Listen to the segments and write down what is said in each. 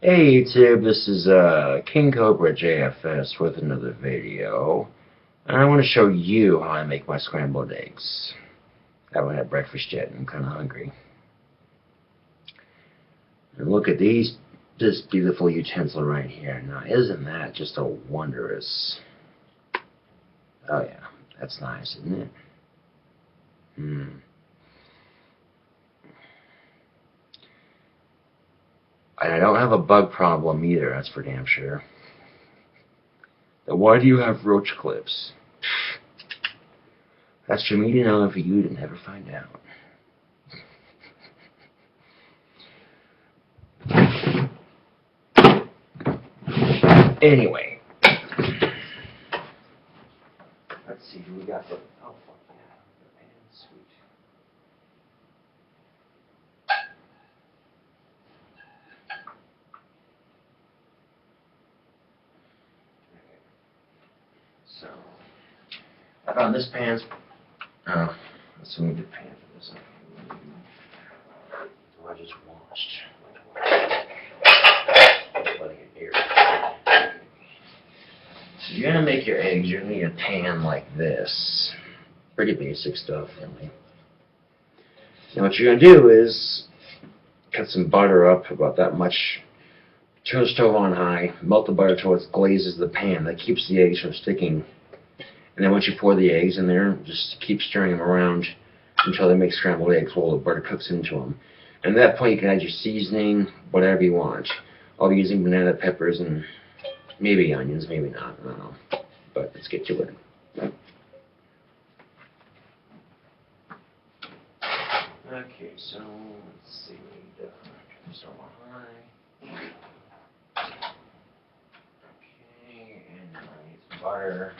Hey YouTube, this is KingCobraJFS with another video, and I want to show you how I make my scrambled eggs. I haven't had breakfast yet and I'm kind of hungry. And look at this beautiful utensil right here. Now isn't that just a wondrous... Oh yeah, that's nice, isn't it? And I don't have a bug problem either, that's for damn sure. Then why do you have roach clips? That's for me to know and for you to never find out. Anyway. Let's see, who we got for... Oh, fuck yeah. The pan, sweet. Okay. So, I found this pan. Oh, let's see, we need a pan for this. Oh, I just washed. Letting it air. So you're gonna make your eggs. You're gonna need a pan like this. Pretty basic stuff, really. Now what you're gonna do is cut some butter up, about that much. Turn the stove on high. Melt the butter till it glazes the pan. That keeps the eggs from sticking. And then once you pour the eggs in there, just keep stirring them around until they make scrambled eggs while the butter cooks into them. And at that point, you can add your seasoning, whatever you want. I'll be using banana peppers and maybe onions, maybe not. I don't know. But let's get to it. Okay, so let's see what we need. Start on high. Okay, and I need some butter.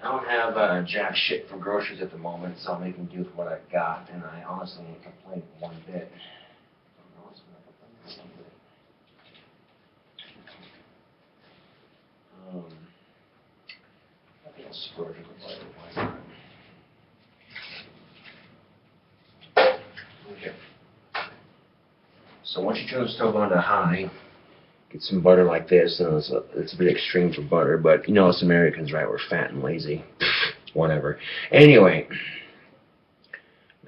I don't have jack shit from groceries at the moment, so I'm making do with what I've got, and I honestly ain't complaining one bit. I think I'll splurge with the butter. Why not? Okay. So once you turn the stove on to high, get some butter like this, and it's a bit extreme for butter, but you know us Americans, right? We're fat and lazy. Whatever. Anyway,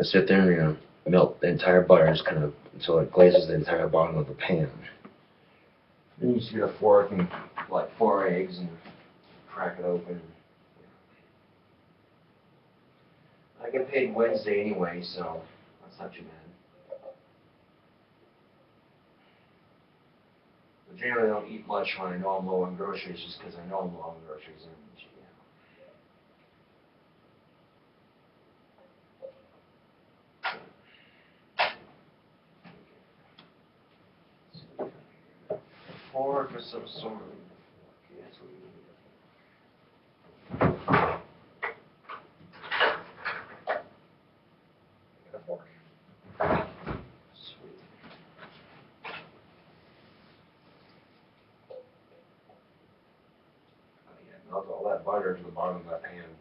I sit there and you're gonna melt the entire butter, just kind of until it glazes the entire bottom of the pan. Then you just get a fork and like 4 eggs and crack it open. I get paid Wednesday anyway, so that's not too bad. But generally, I don't eat much when I know I'm low on groceries, just because I know I'm low on groceries. And, fork or some sort. Okay, that's what we need. Got a fork. Sweet. Oh yeah, melt all that butter to the bottom of that pan.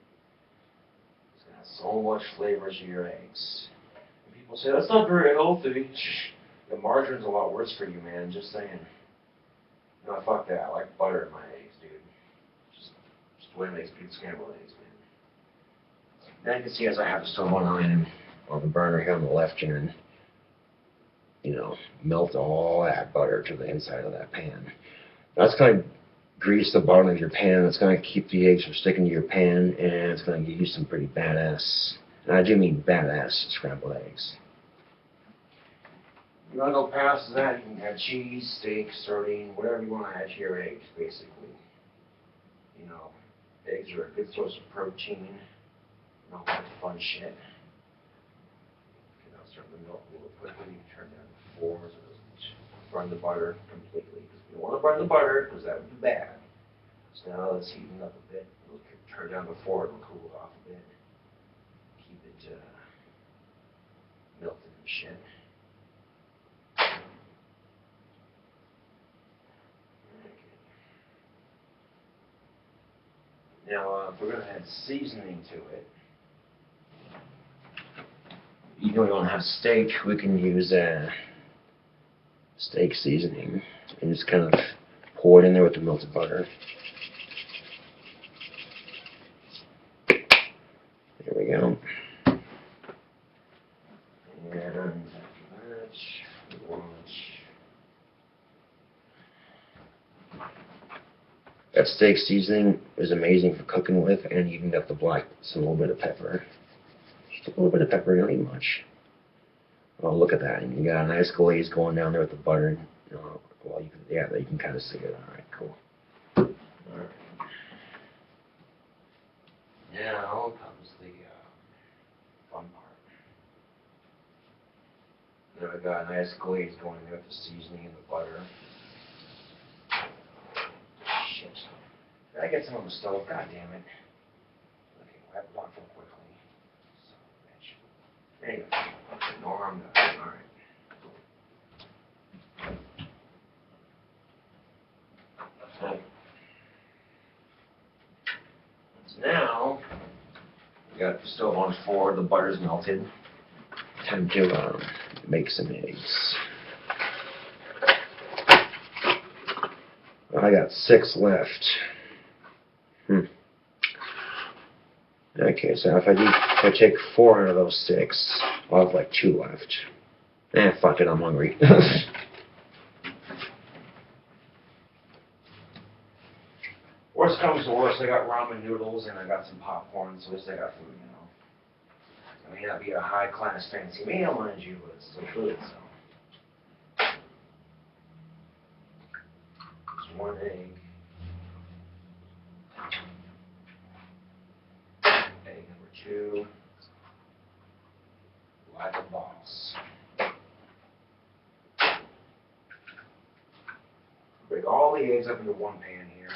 It's gonna have so much flavor to your eggs. And people say that's not very healthy. The margarine's a lot worse for you, man. Just saying. No, fuck that. I like butter in my eggs, dude. Just the way it makes good scrambled eggs, man. Now you can see as I have the stove on the burner here on the left end, you know, melt all that butter to the inside of that pan. That's going to grease the bottom of your pan. It's going to keep the eggs from sticking to your pan, and it's going to give you some pretty badass, and I do mean badass, scrambled eggs. You want to go past that, you can add cheese, steak, sardine, whatever you want to add to your eggs, basically. You know, eggs are a good source of protein and all that fun shit. Okay, now start the milk a little quickly. Turn down to 4 so it doesn't burn the butter completely. Because we don't want to burn the butter, because that would be bad. So now let's heaten up a bit. We'll turn down to 4 and cool it off a bit. Keep it melted and shit. Now, if we're going to add seasoning to it, Even though we don't have steak, we can use steak seasoning and just kind of pour it in there with the melted butter. There we go. And that steak seasoning is amazing for cooking with, and you even got the black, a little bit of pepper. Just a little bit of pepper, you don't need much. Oh, look at that. And you got a nice glaze going down there with the butter. Well, you can, yeah, you can kind of see it. All right, cool. All right. Now comes the fun part. Now I got a nice glaze going there with the seasoning and the butter. Shit. Did I get some on the stove? God damn it. Okay, wipe it off real quickly. Son of a bitch. There you go. Okay, no harm done. Alright. So now, we got the stove on forward, the butter's melted. Time to make some eggs. I got 6 left. Okay, so if I take 4 out of those 6, I'll have like 2 left. Fuck it, I'm hungry. Worst comes to worst, I got ramen noodles and I got some popcorn, so at least I got food, you know. It may not be a high-class fancy meal, mind you, but it's still food, so. Just 1 egg. Egg number 2. Like a boss. Break all the eggs up into 1 pan here.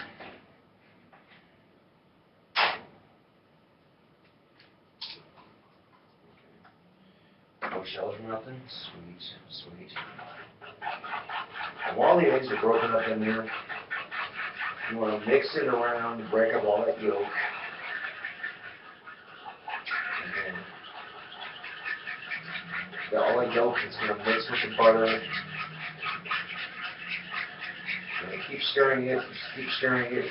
No shells or nothing? Sweet, sweet. And while the eggs are broken up in there, you want to mix it around to break up all that yolk. And got all that yolk, it's going to mix with the butter. And keep stirring it, just keep stirring it.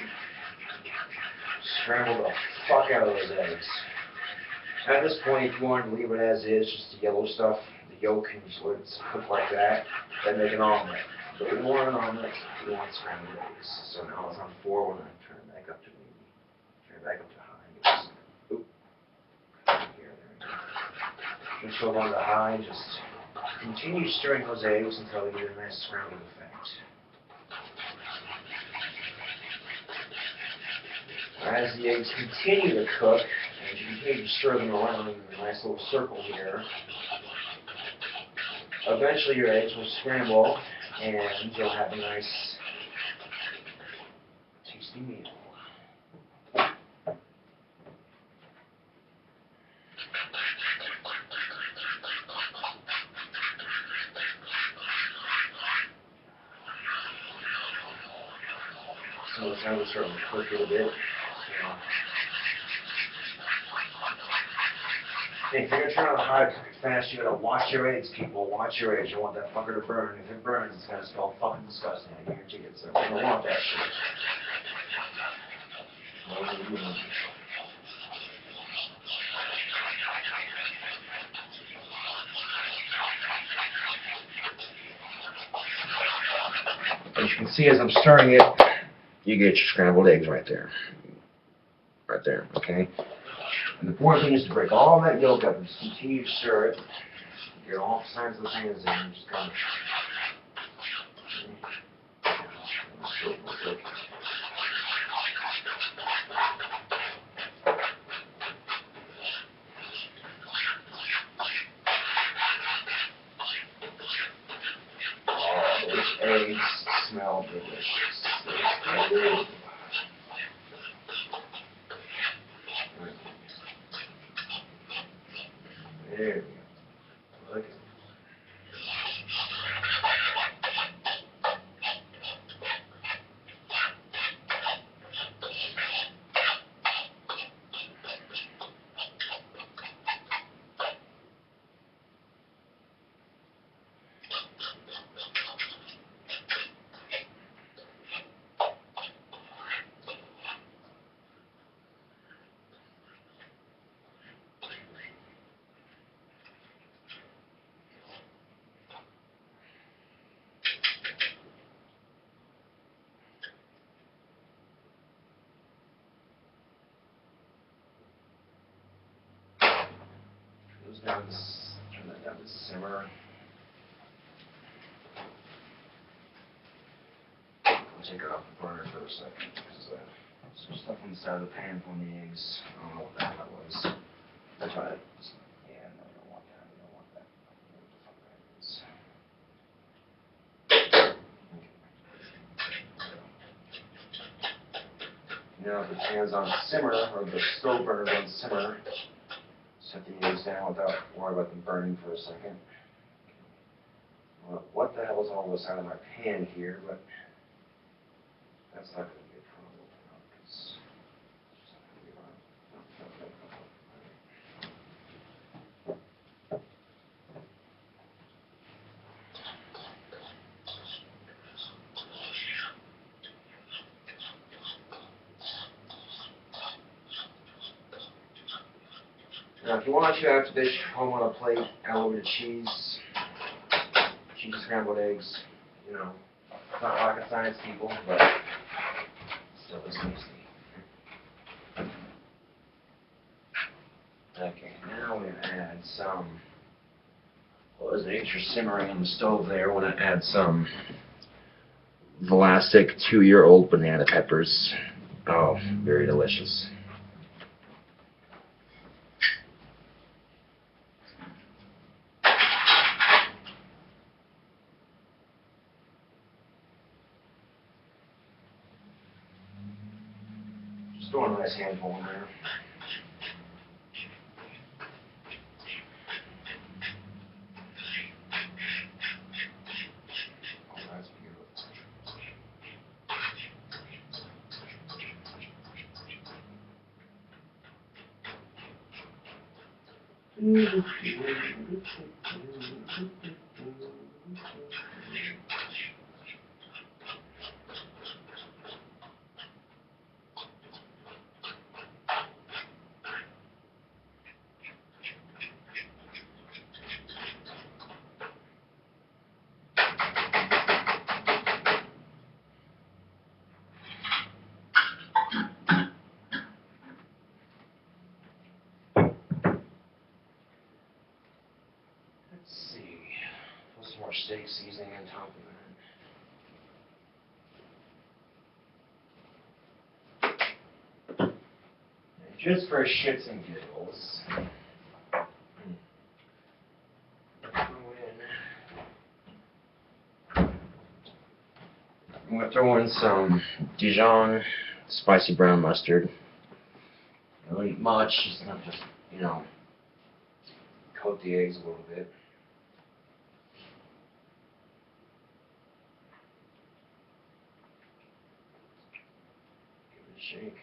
Scramble the fuck out of those eggs. At this point, if you want to leave it as is, just the yellow stuff, the yolk, and just let it cook like that, then make an omelet. But we don't want an omelet, we want scrambled eggs. So now it's on 4, we're going to turn it back up to maybe, turn it back up to high. Oop. Here, there we go. Just go on to high, just continue stirring those eggs until they get a nice scrambled effect. As the eggs continue to cook, and you continue to stir them around in a nice little circle here, eventually your eggs will scramble and you'll have a nice, tasty meal. So it's now starting to cook a little bit. If you're going to turn on high, cook it fast, you got to watch your eggs, people. Watch your eggs. You want that fucker to burn. If it burns, it's going to smell fucking disgusting. I guarantee it. So you don't want that shit. As you can see, as I'm stirring it, you get your scrambled eggs right there. Right there, okay? And the important thing is to break all that yolk up and just continue to stir it. Get all sides of the pans in and just kind of oh, those eggs smell delicious. There we go. Look at it. goes down to, turn that down to simmer. I'll take it off the burner for a second because there's some stuff on the side of the pan from the eggs. I don't know what the hell that was. I tried it. Yeah, no, you don't want that. You don't want that. What the fuck that is. Now if the pan's on simmer, or the stove burner's on simmer, set the eggs down without worrying about them burning for a second. Well, what the hell is all this out of my pan here, but that's not going to be a problem. It's just not going to be right. Now, if you want to after this, home on a plate, add a little bit of cheese scrambled eggs. You know, it's not rocket science, people, but still is tasty. Okay, now we're going to add some. Well, there's the eggs are simmering on the stove there. We're going to add some Vlasic 2-year-old banana peppers. Oh, very delicious. Just throwing a nice handful in there. Oh, that's beautiful. Let's see. Put some more steak seasoning on top of that. And just for shits and giggles, I'm going to throw in some Dijon spicy brown mustard. I don't eat much, it's not just, you know, coat the eggs a little bit. Give it a shake.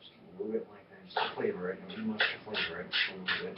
Just a little bit like that, just to flavor it. Not too much to flavor it, just a little bit.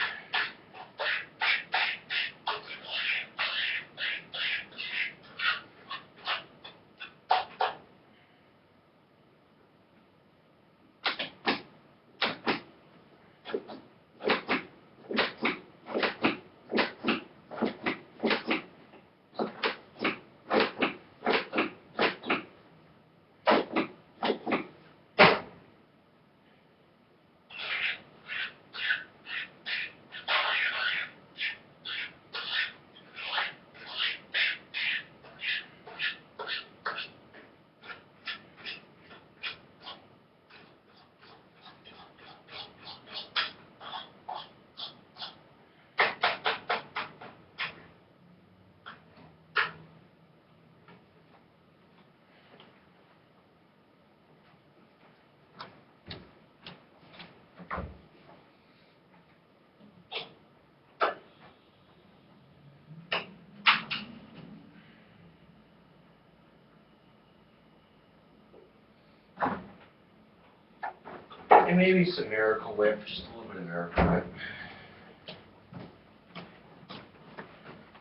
And maybe some Miracle Whip, just a little bit of Miracle Whip.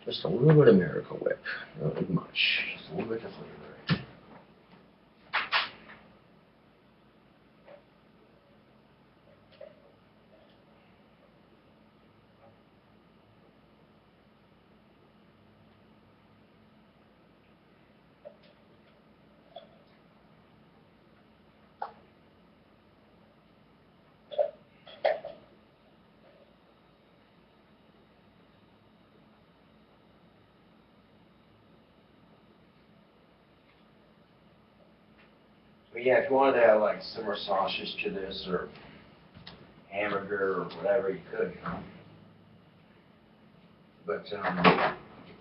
Just a little bit of Miracle Whip, not like much, just a little bit of flavor. But yeah, if you wanted to add like similar sausage to this or hamburger or whatever, you could, you know. But get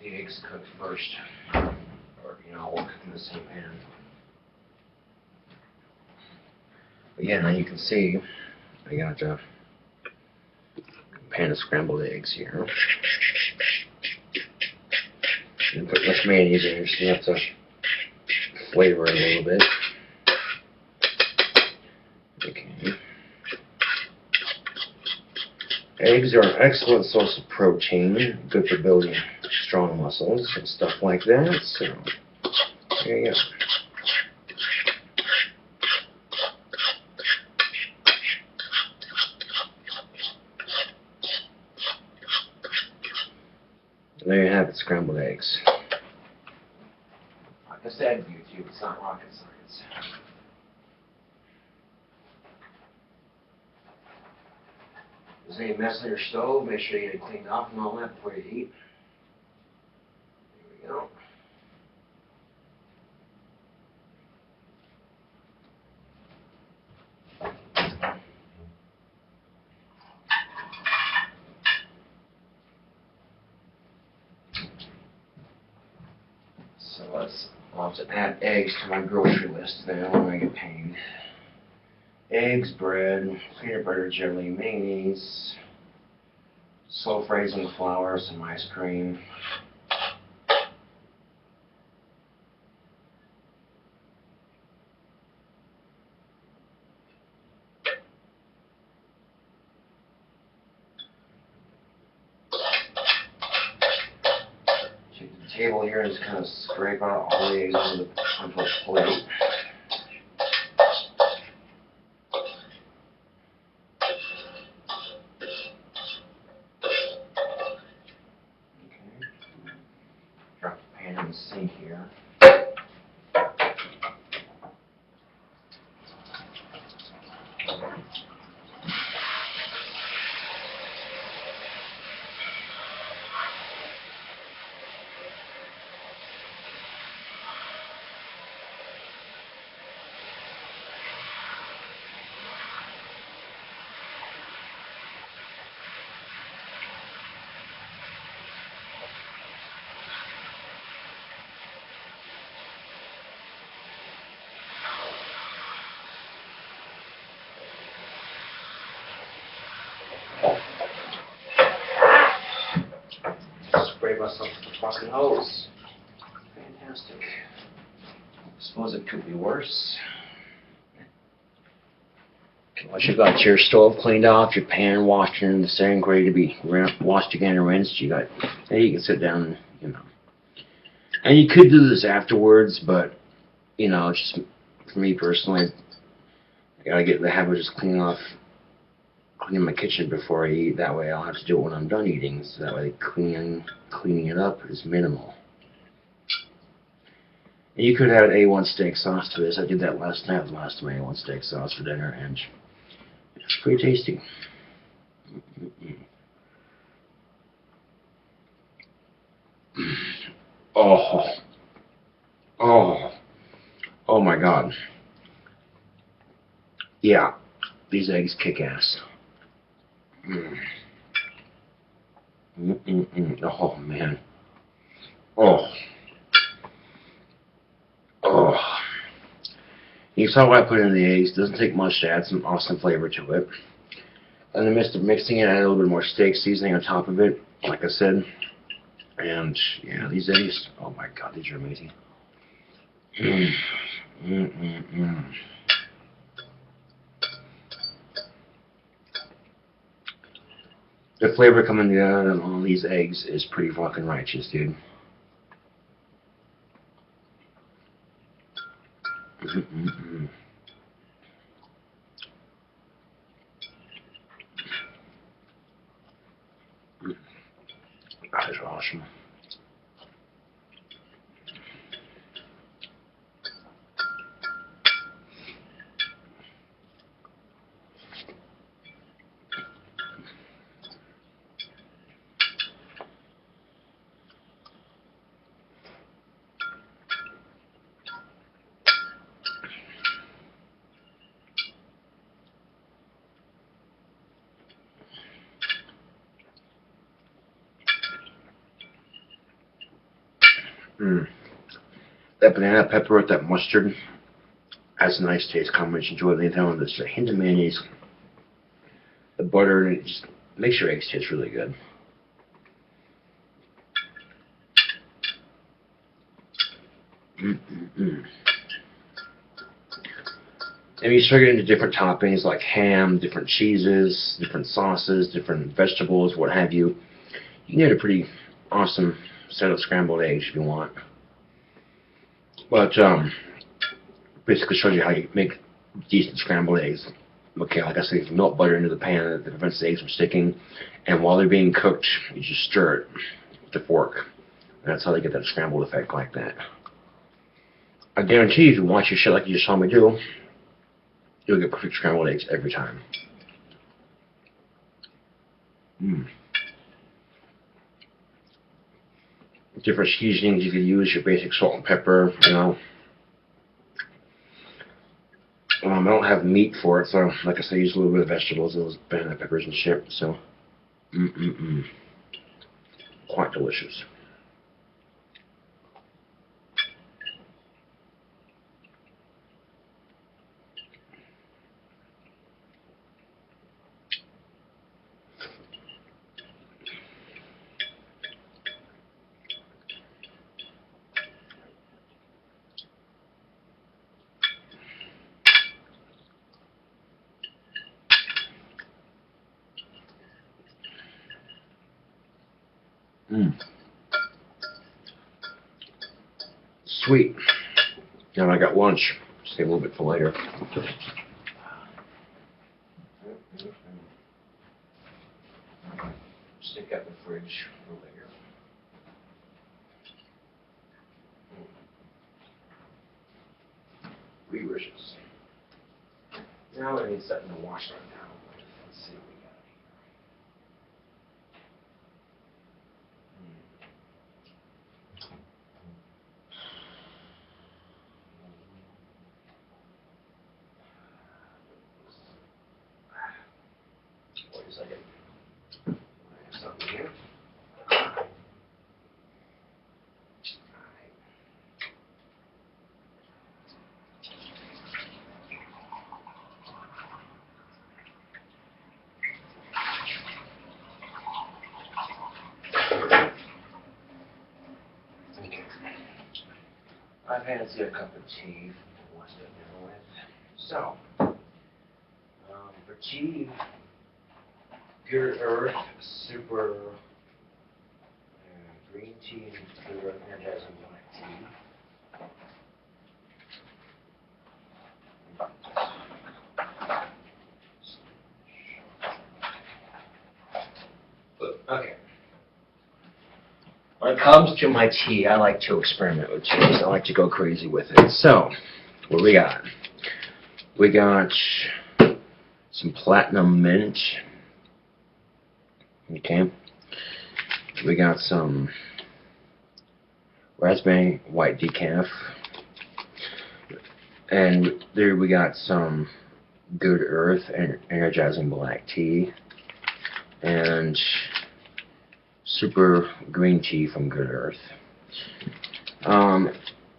the eggs cooked first, or you know, we'll cook in the same pan. But yeah, now you can see I got a pan of scrambled eggs here. And put much mayonnaise in here, so you have to flavor it a little bit. Okay. Eggs are an excellent source of protein, good for building strong muscles and stuff like that. So there you go. There you have it, scrambled eggs. Like I said, YouTube, it's not rocket science. If there's any mess on your stove, make sure you get it cleaned off and all that before you eat. There we go. So I'll have to add eggs to my grocery list now when I get paid. Eggs, bread, peanut butter, jelly, mayonnaise, slow freezing flour, some ice cream. Take the table here and just kind of scrape out all the eggs onto a plate. Drop the pan in the sink here. Spray myself with the fucking hose. Fantastic. Suppose it could be worse. Once you've got your stove cleaned off, your pan washed in the sink, ready to be washed again and rinsed, you can sit down and, you know. And you could do this afterwards, but, you know, it's just, for me personally, I gotta get in the habit of just cleaning my kitchen before I eat. That way I'll have to do it when I'm done eating, so that way cleaning it up is minimal. And you could add A1 steak sauce to this. I did that last night, the last time A1 steak sauce for dinner, and it's pretty tasty. Oh my God. Yeah, these eggs kick ass. Oh man. Oh. You saw what I put in the eggs. It doesn't take much to add some awesome flavor to it. And in the midst of mixing it, I add a little bit more steak seasoning on top of it, like I said. And yeah, these eggs, oh my God, these are amazing. The flavor coming out of all these eggs is pretty fucking righteous, dude. That is awesome. That banana pepper with that mustard, that's a nice taste combination to it. They throw in this a hint of mayonnaise, the butter, and it just makes your eggs taste really good. And you start getting into different toppings like ham, different cheeses, different sauces, different vegetables, what have you. You can get a pretty awesome set of scrambled eggs if you want. But basically shows you how you make decent scrambled eggs. Okay, like I said, you melt butter into the pan that prevents the eggs from sticking, and while they're being cooked, you just stir it with a fork. And that's how they get that scrambled effect like that. I guarantee if you watch your shit like you just saw me do, you'll get perfect scrambled eggs every time. Different seasonings you could use, your basic salt and pepper, you know. I don't have meat for it, so like I said, I use a little bit of vegetables, those banana peppers and shit, so quite delicious. Sweet. Now I got lunch. Save a little bit for later. Stick that in the fridge for later. Delicious. Now I need something to wash right now. Let's see what we got here. Wait a second. I have something here. I fancy a cup of tea for lunch to dinner with. So, for tea, Pure Earth Super Green Tea and Pure Earth Energizing Black Tea. Okay. When it comes to my tea, I like to experiment with teas. I like to go crazy with it. So, what we got? We got some platinum mint. Okay. We got some raspberry white decaf. And there we got some Good Earth and Energizing Black Tea. And Super Green Tea from Good Earth.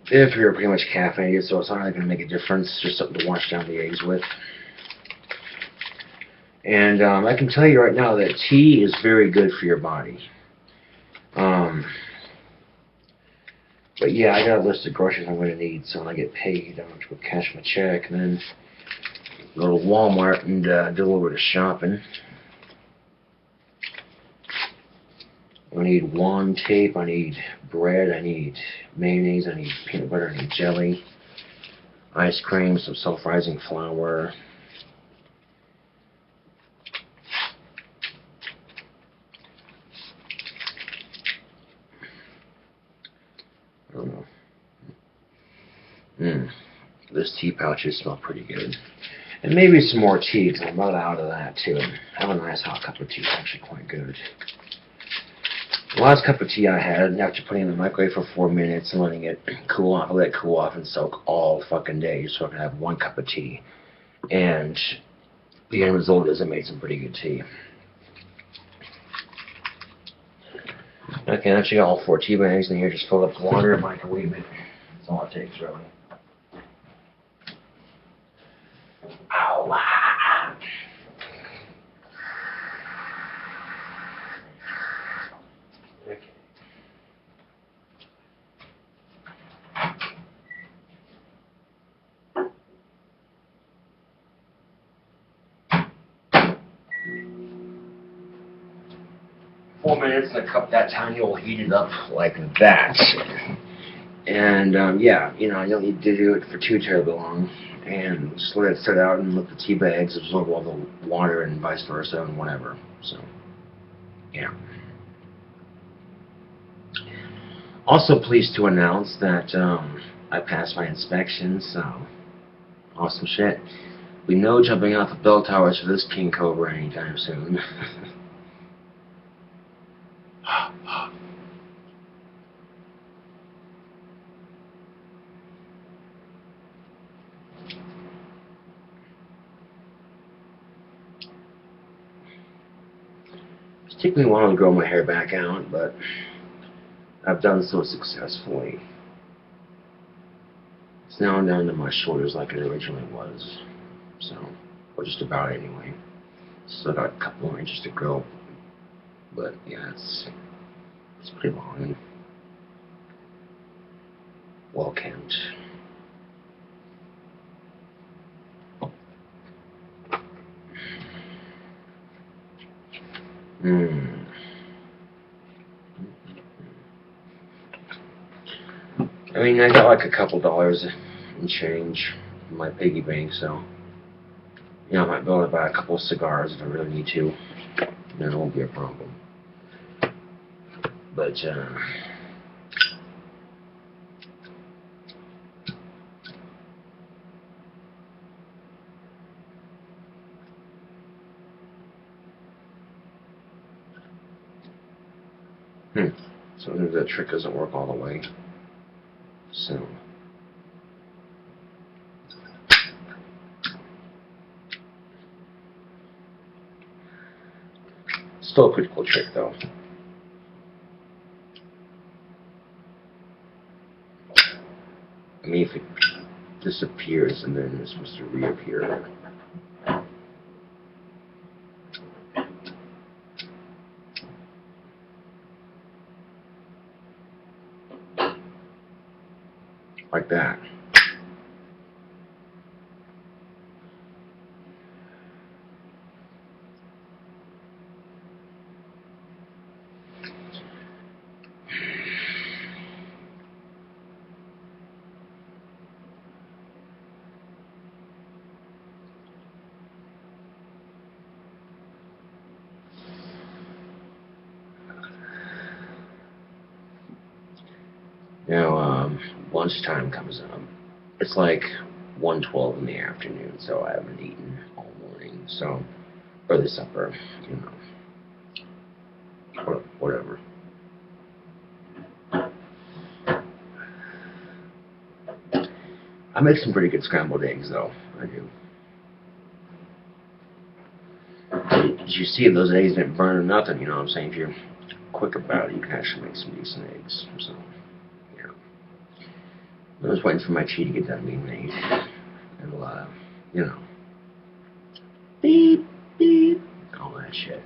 They're pretty much caffeinated, so it's not really going to make a difference. Just something to wash down the eggs with. And I can tell you right now that tea is very good for your body. But yeah, I got a list of groceries I'm going to need, so when I get paid, I'm going to go cash my check and then go to Walmart and do a little bit of shopping. I need wand tape, I need bread, I need mayonnaise, I need peanut butter, I need jelly, ice cream, some self-rising flour. I don't know. This tea pouches smell pretty good. And maybe some more tea, because I'm not out of that too. Have a nice hot cup of tea is actually quite good. The last cup of tea I had, after putting it in the microwave for 4 minutes and letting it cool off, I let it cool off and soak all fucking day so I could have 1 cup of tea. And the end result is I made some pretty good tea. Okay, I actually got all 4 tea bags in here. Just fill up with water and microwave it. That's all it takes, really. Ow! Ah. Okay. 4 minutes, and I cup that tiny will heat it up like that. And yeah, you know, you don't need to do it for too terribly long. And just let it sit out and let the tea bags absorb all the water and vice versa and whatever. So, yeah. Also pleased to announce that I passed my inspection, so awesome shit. We know jumping off the bell towers for this King Cobra anytime soon. It's taken me a while to grow my hair back out, but I've done so successfully. It's now down to my shoulders like it originally was. So, or just about anyway. Still got a couple more inches to grow. But yeah, it's pretty long and well kept. I mean, I got like a couple dollars in change in my piggy bank, so you know, I might be able to buy a couple of cigars if I really need to. Then it won't be a problem. But sometimes that trick doesn't work all the way. So still a pretty cool trick though. I mean, if it disappears and then it's supposed to reappear. Like that. Now, lunchtime comes up. It's like 1:12 in the afternoon, so I haven't eaten all morning. So, early supper, you know, whatever. I make some pretty good scrambled eggs, though. I do. As you see, those eggs didn't burn or nothing. You know what I'm saying? If you're quick about it, you can actually make some decent eggs. So, yeah. I was waiting for my tea to get done being made. It'll, you know, beep, beep, all that shit.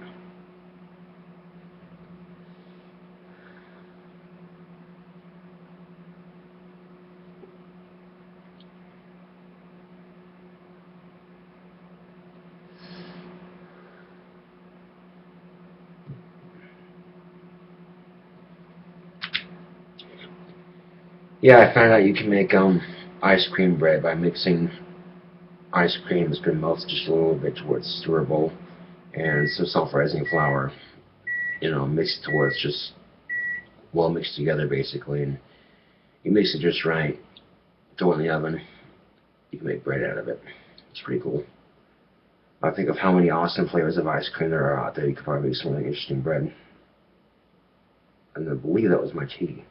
Yeah, I found out you can make ice cream bread by mixing ice cream that's been melted just a little bit towards stirrable and some self-rising flour. You know, mix it to where it's just well mixed together basically, and you mix it just right, throw it in the oven, you can make bread out of it. It's pretty cool. I think of how many awesome flavors of ice cream there are out there, you could probably make some really interesting bread. And I believe that was my tea.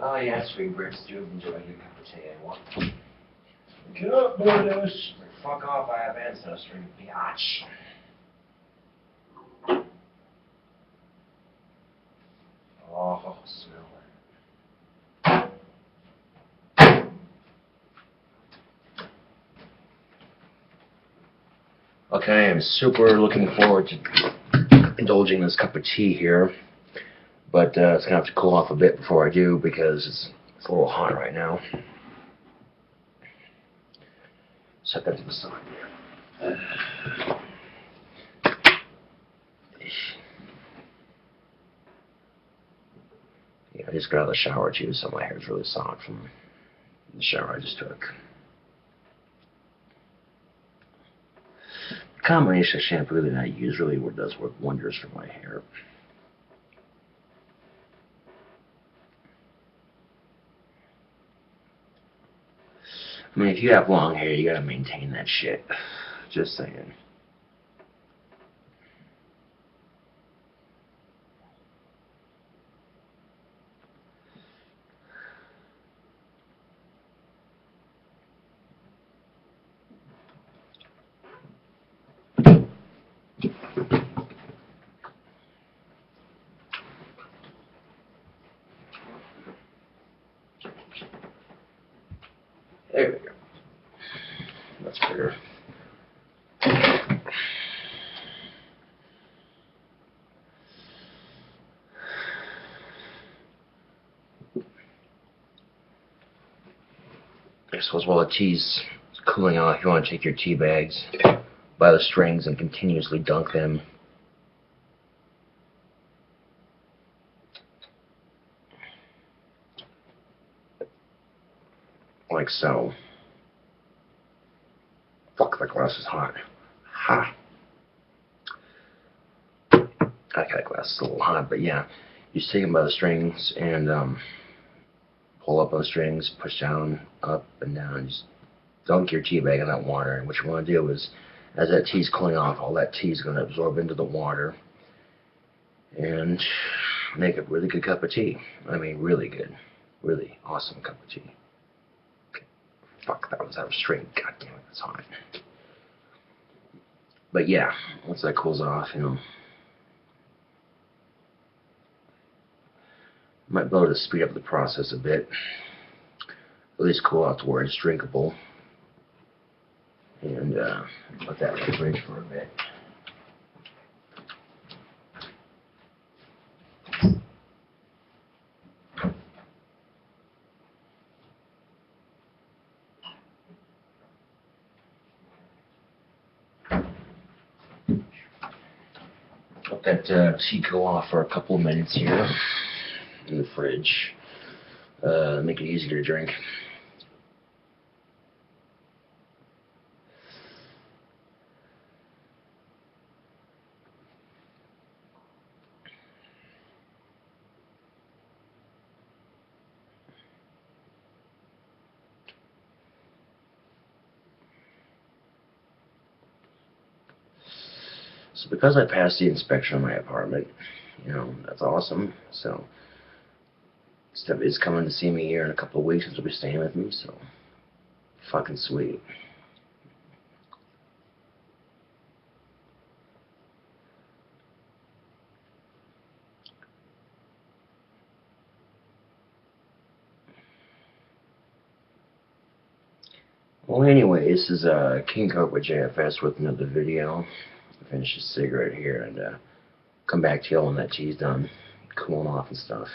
Oh yeah, sweet breads do enjoy a good cup of tea. Cup bonus. fuck off, I have ancestry, biatch. Oh, smell it. Okay, I'm super looking forward to indulging this cup of tea here, but it's gonna have to cool off a bit before I do because it's a little hot right now. Set that to the side here. Yeah, I just got out of the shower too, so my hair's really soft from the shower I just took. The combination of shampoo that I use really does work wonders for my hair. I mean, if you have long hair, you gotta maintain that shit. Just saying. There we go. That's better. I suppose while the tea's cooling off, you want to take your tea bags by the strings and continuously dunk them. Like so. Fuck, that glass is hot. Ha! Okay, that glass is a little hot, but yeah. You just take them by the strings and pull up on the strings, push down, up and down. Just dunk your tea bag in that water. And what you want to do is, as that tea's cooling off, all that tea is going to absorb into the water and make a really good cup of tea. I mean, really good. Really awesome cup of tea. Okay. Fuck, that was out of string. God damn it, that's hot. But yeah, once that cools off, you know, might be able to speed up the process a bit. At least cool out to where it's drinkable. And put that in the fridge for a bit. Let that tea cool off for a couple of minutes here in the fridge. Make it easier to drink. So because I passed the inspection on my apartment, you know, that's awesome. So Steph is coming to see me here in a couple of weeks. She'll be staying with me, so fucking sweet. Well, anyway, this is KingCobraJFS with another video. I'll finish this cigarette here and come back to you when that tea's done cooling off and stuff.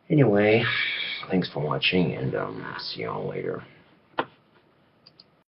Anyway, thanks for watching, and see y'all later.